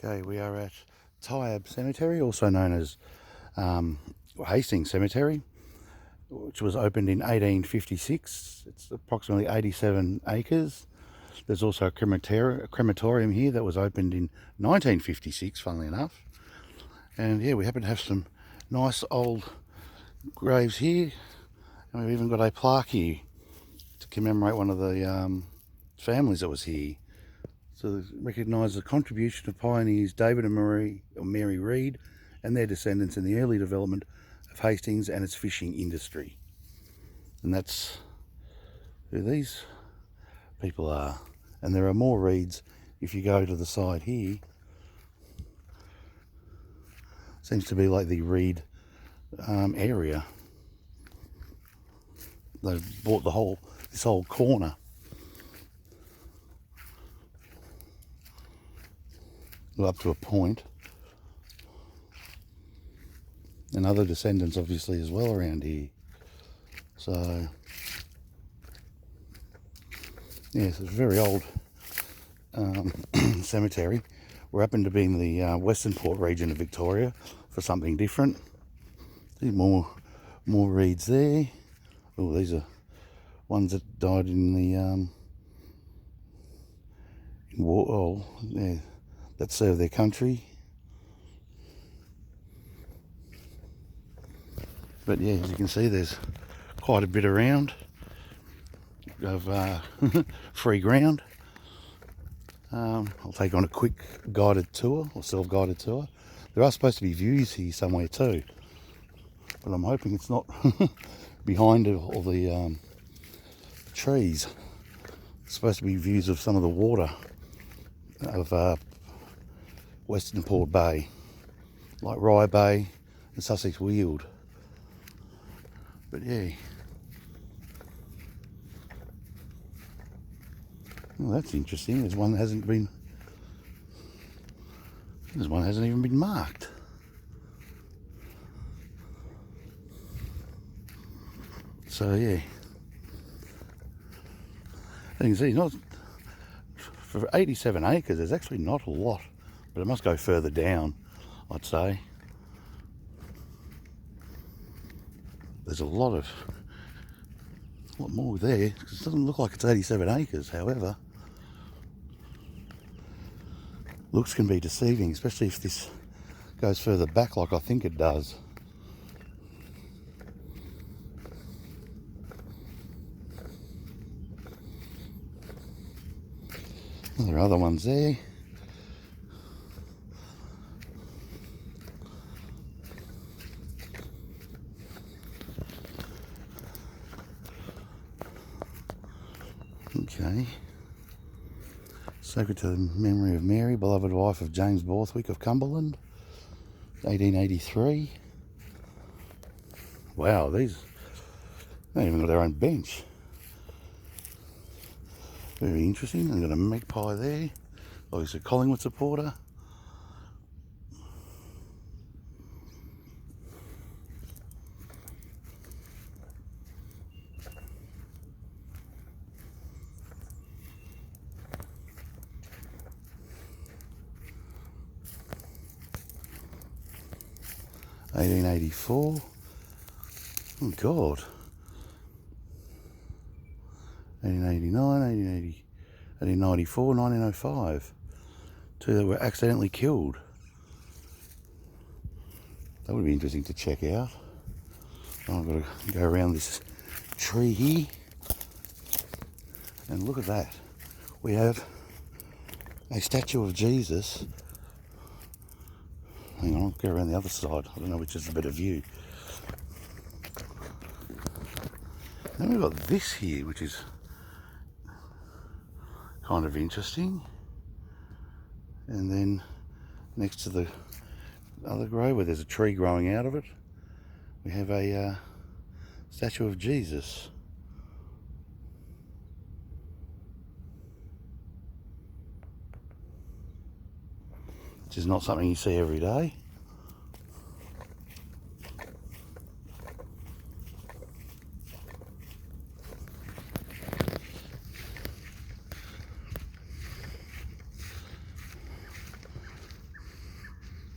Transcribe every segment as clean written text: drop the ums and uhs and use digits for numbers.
Okay, we are at Tyabb Cemetery, also known as Hastings Cemetery, which was opened in 1856. It's approximately 87 acres. There's also a crematorium here that was opened in 1956, funnily enough. And yeah, we happen to have some nice old graves here. And we've even got a plaque here to commemorate one of the families that was here. So recognise the contribution of pioneers David and Mary Reed and their descendants in the early development of Hastings and its fishing industry. And that's who these people are. And there are more Reeds if you go to the side here. Seems to be like the Reed area. They've bought this whole corner. Up to a point. And other descendants obviously as well around here. So yes, it's a very old cemetery. We're happened to be in the Western Port region of Victoria for something different. See more Reeds there. Oh, these are ones that died in the in war. Oh, yeah, that served their country. But yeah, as you can see, there's quite a bit around of free ground. I'll take on a quick guided tour or self-guided tour. There are supposed to be views here somewhere too, but I'm hoping it's not behind all the trees. It's supposed to be views of some of the water of Western Port Bay, like Rye Bay and Sussex Weald. But yeah, well, that's interesting. There's one that hasn't even been marked. So yeah, you can see not for 87 acres. There's actually not a lot, but it must go further down, I'd say. There's a lot more there. It doesn't look like it's 87 acres, however. Looks can be deceiving, especially if this goes further back like I think it does. There are other ones there. Okay. Sacred to the memory of Mary, beloved wife of James Borthwick of Cumberland, 1883. Wow, these, they even got their own bench. Very interesting. I've got a magpie there. Obviously a Collingwood supporter. $1884. Oh God. 1889, 1880, 1894, 1905. Two that were accidentally killed. That would be interesting to check out. Oh, I've got to go around this tree here. And look at that. We have a statue of Jesus. Hang on, I'll go around the other side. I don't know which is a better view. Then we've got this here, which is kind of interesting. And then next to the other grave, where there's a tree growing out of it, we have a statue of Jesus. Which is not something you see every day.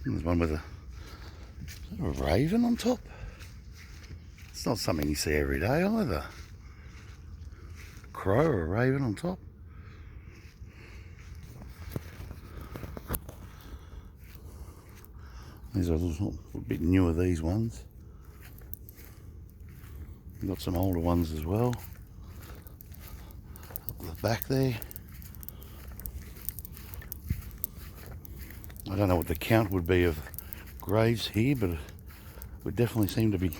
There's one with a raven on top. It's not something you see every day either. A crow or a raven on top. These are a little bit newer, these ones. We've got some older ones as well. Up the back there. I don't know what the count would be of graves here, but it would definitely seem to be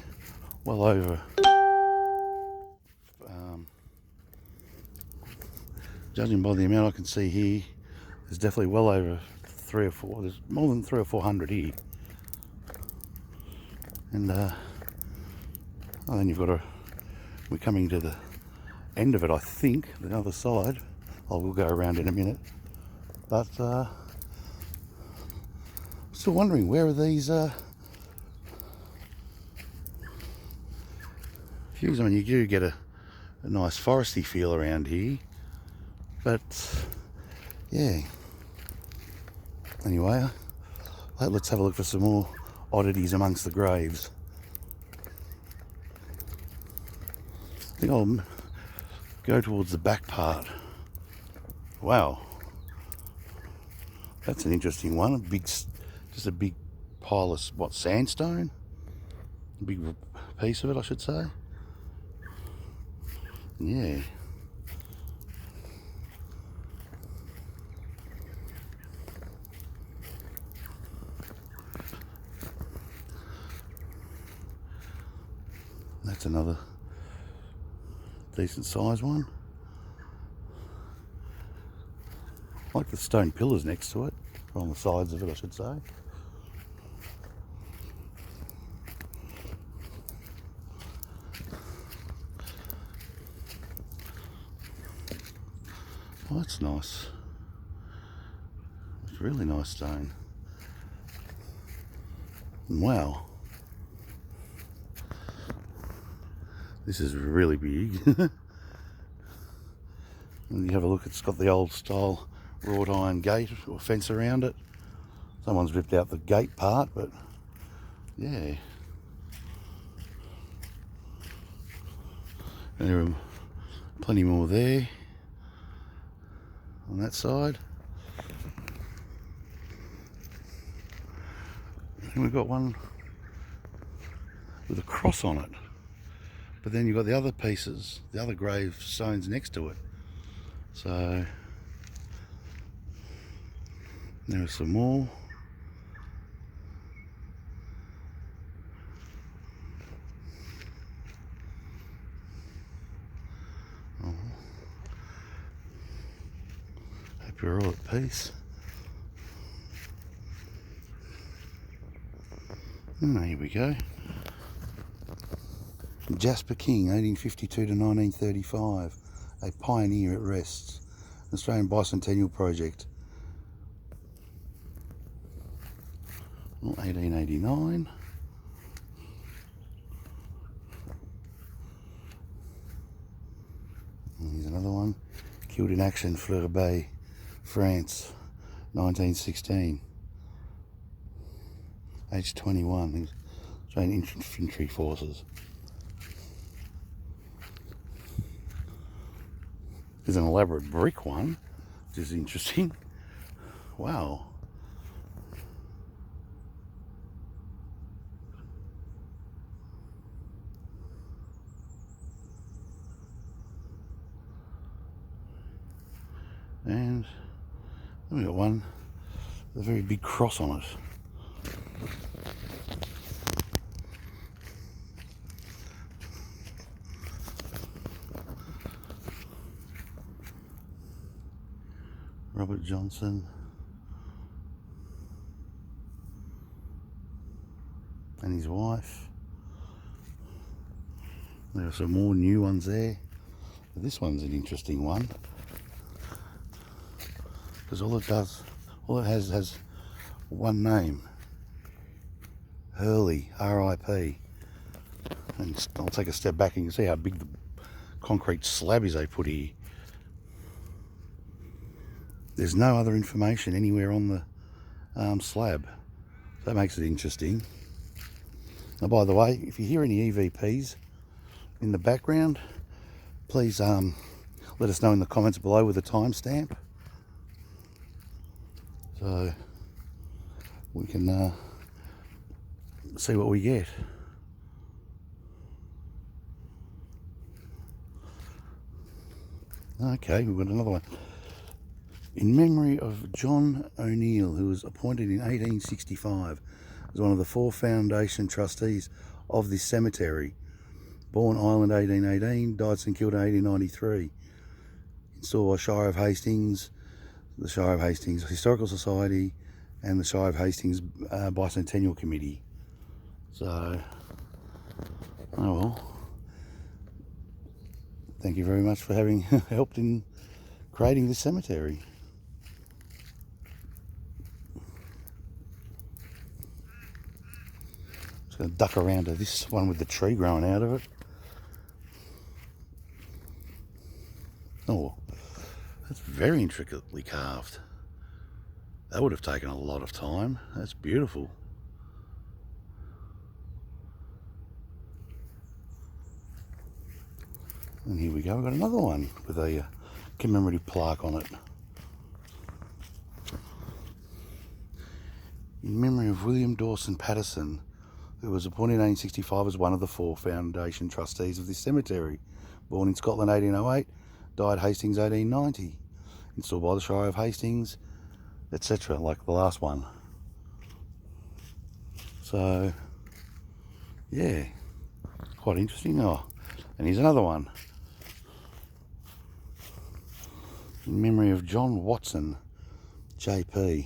well over. Judging by the amount I can see here, there's definitely well over 3 or 4. There's more than 300 or 400 here. And then you've got we're coming to the end of it, I think, the other side. I will go around in a minute. But still wondering, where are these views? I mean, you do get a nice foresty feel around here. But yeah. Anyway, let's have a look for some more oddities amongst the graves. I think I'll go towards the back part. Wow, that's an interesting one. Just a big pile of sandstone. A big piece of it, I should say. Yeah. That's another decent sized one. I like the stone pillars next to it, or on the sides of it, I should say. Oh, that's nice. It's really nice stone. Wow. This is really big. And you have a look, it's got the old style wrought iron gate or fence around it. Someone's ripped out the gate part, but yeah. And there are plenty more there on that side. And we've got one with a cross on it. But then you've got the other pieces, the other gravestones next to it. So there are some more. Oh. Hope you're all at peace. Oh, here we go. Jasper King, 1852 to 1935, a pioneer at rest. Australian Bicentennial Project. 1889. And here's another one. Killed in action, Fleur Bay, France, 1916. Age 21. Australian Infantry Forces. There's an elaborate brick one, which is interesting. Wow. And then we got one with a very big cross on it. Robert Johnson. And his wife. There are some more new ones there. But this one's an interesting one. Because all it has one name. Hurley, R.I.P. And I'll take a step back and you can see how big the concrete slab is they put here. There's no other information anywhere on the slab. That makes it interesting. Now, by the way, if you hear any EVPs in the background, please let us know in the comments below with a timestamp, so we can see what we get. Okay, we've got another one. In memory of John O'Neill, who was appointed in 1865 as one of the 4 foundation trustees of this cemetery. Born Ireland 1818, died St Kilda 1893. Installed by Shire of Hastings, the Shire of Hastings Historical Society, and the Shire of Hastings Bicentennial Committee. So, oh well. Thank you very much for having helped in creating this cemetery. Just going to duck around to this one with the tree growing out of it. Oh, that's very intricately carved. That would have taken a lot of time. That's beautiful. And here we go, we've got another one with a commemorative plaque on it. In memory of William Dawson Patterson, who was appointed in 1865 as one of the 4 foundation trustees of this cemetery. Born in Scotland 1808, died Hastings 1890. Installed by the Shire of Hastings, etc., like the last one. So, yeah, quite interesting. Oh, and here's another one. In memory of John Watson, JP,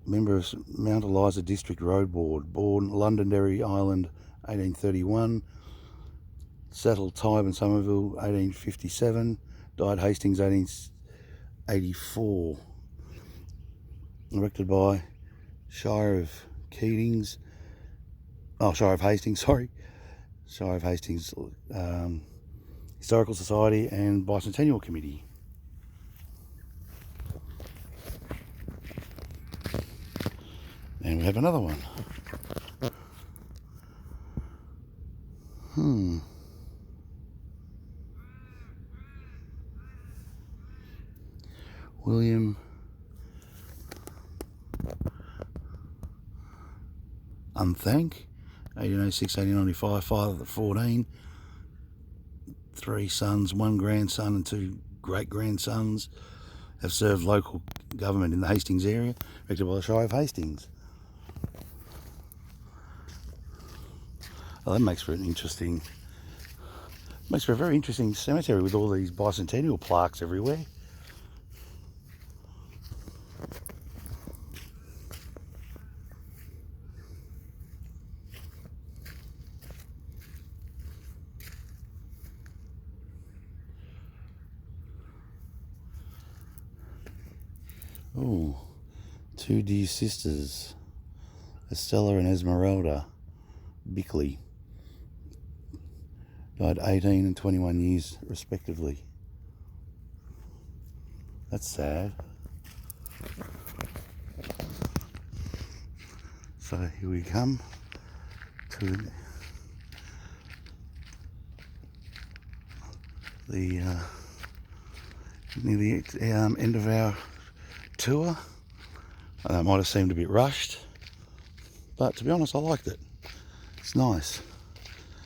member of Mount Eliza District Road Board, born Londonderry, Ireland, 1831, settled Tybe and Somerville, 1857, died Hastings, 1884. Erected by Shire of Hastings, sorry. Shire of Hastings Historical Society and Bicentennial Committee. And we have another one. William Unthank, 1806, 1895, father of 14, 3 sons, 1 grandson and 2 great-grandsons, have served local government in the Hastings area, erected by the Shire of Hastings. Oh, that makes for a very interesting cemetery with all these bicentennial plaques everywhere. Oh, 2 dear sisters, Estella and Esmeralda Bickley, died 18 and 21 years respectively. That's sad. So here we come to the near the end of our tour. That might have seemed a bit rushed, but to be honest, I liked it. It's nice.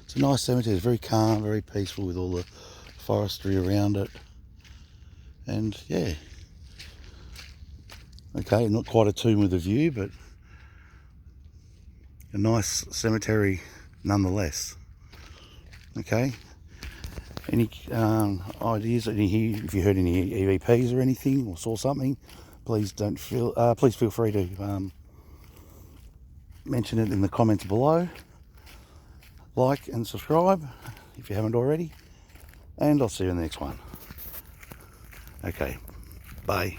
It's a nice cemetery. It's very calm, very peaceful with all the forestry around it. And yeah, okay, not quite a tomb with a view, but a nice cemetery nonetheless. Okay, any ideas? If you heard any EVPs or anything, or saw something, please feel free to mention it in the comments below. Like and subscribe if you haven't already, and I'll see you in the next one. Okay, bye.